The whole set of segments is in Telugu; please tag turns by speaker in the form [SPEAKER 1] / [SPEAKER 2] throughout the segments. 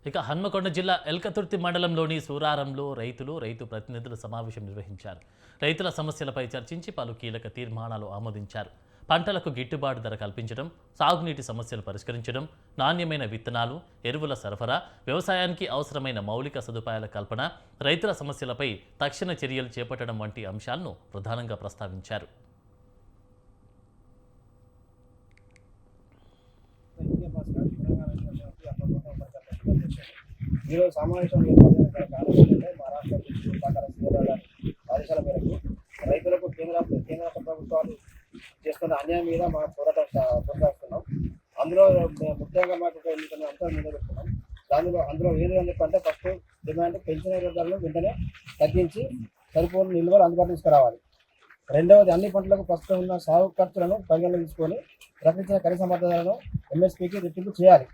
[SPEAKER 1] ఇక హన్మకొండ జిల్లా ఎల్కతుర్తి మండలంలోని సూరారంలో రైతు ప్రతినిధుల సమావేశం నిర్వహించారు. రైతుల సమస్యలపై చర్చించి పలు కీలక తీర్మానాలు ఆమోదించారు. పంటలకు గిట్టుబాటు ధర కల్పించడం, సాగునీటి సమస్యలు పరిష్కరించడం, నాణ్యమైన విత్తనాలు, ఎరువుల సరఫరా, వ్యవసాయానికి అవసరమైన మౌలిక సదుపాయాల కల్పన, రైతుల సమస్యలపై తక్షణ చర్యలు చేపట్టడం వంటి అంశాలను ప్రధానంగా ప్రస్తావించారు.
[SPEAKER 2] ఈరోజు సమావేశం ఏర్పాటైన కారణం ఏంటంటే మా రాష్ట్ర ఆదేశాల మేరకు రైతులకు కేంద్ర ప్రభుత్వాలు చేస్తున్న అన్యాయం మీద మా పోరాడుతున్నాం. అందులో ముఖ్యంగా మాకు కొన్ని అంశాలు మీద పెడుతున్నాం. అందులో ఏది అని చెప్పంటే ఫస్ట్ డిమాండ్ పెంచిన ధరలను వెంటనే తగ్గించి సరిపోని నిల్వలు అందుబాటు తీసుకురావాలి. రెండవది అన్ని పంటలకు ప్రస్తుతం ఉన్న సాగు ఖర్చులను పరిగణన తీసుకొని ప్రకటించిన కనీస మద్దతు ధరలను ఎంఎస్పీకి రెట్టింపు చేయాలి.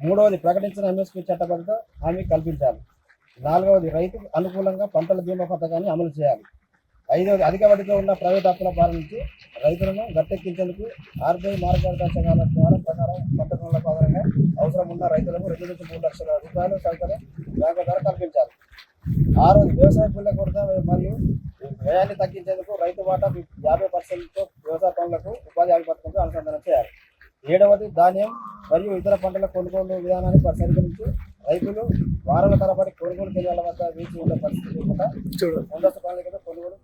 [SPEAKER 2] మూడవది ప్రకటించిన ఎంఎస్పీ చట్టబద్ధ హామీ కల్పించాలి. నాలుగవది రైతుకు అనుకూలంగా పంటల బీమా పథకాన్ని అమలు చేయాలి. ఐదవది అధిక వడ్డీతో ఉన్న ప్రైవేట్ అప్పుల బారి నుంచి రైతులను గట్టెక్కించేందుకు ఆర్బీఐ మార్గదర్శకాల ప్రకారం పంట రుణాల ఆధారంగా అవసరం ఉన్న రైతులకు 2 నుంచి 3 లక్షల రూపాయలు సౌకర్యం బ్యాంకు ధర కల్పించాలి. ఆరవది వ్యవసాయ కూలీల కొరత మరియు వ్యయాన్ని తగ్గించేందుకు రైతు వాటా 50% వ్యవసాయ పనులకు ఉపాధి హామీ పథకంతో అనుసంధానం చేయాలి. ఏడవది ధాన్యం మరియు ఇతర పంటల కొనుగోలు విధానాన్ని పరిశీలించి రైతులు వారాల తరబడి కొనుగోలు కేంద్రాల వద్ద వేచి ఉండే పరిస్థితి లేకుండా ముందస్తు ప్రణాళికతో కొనుగోలు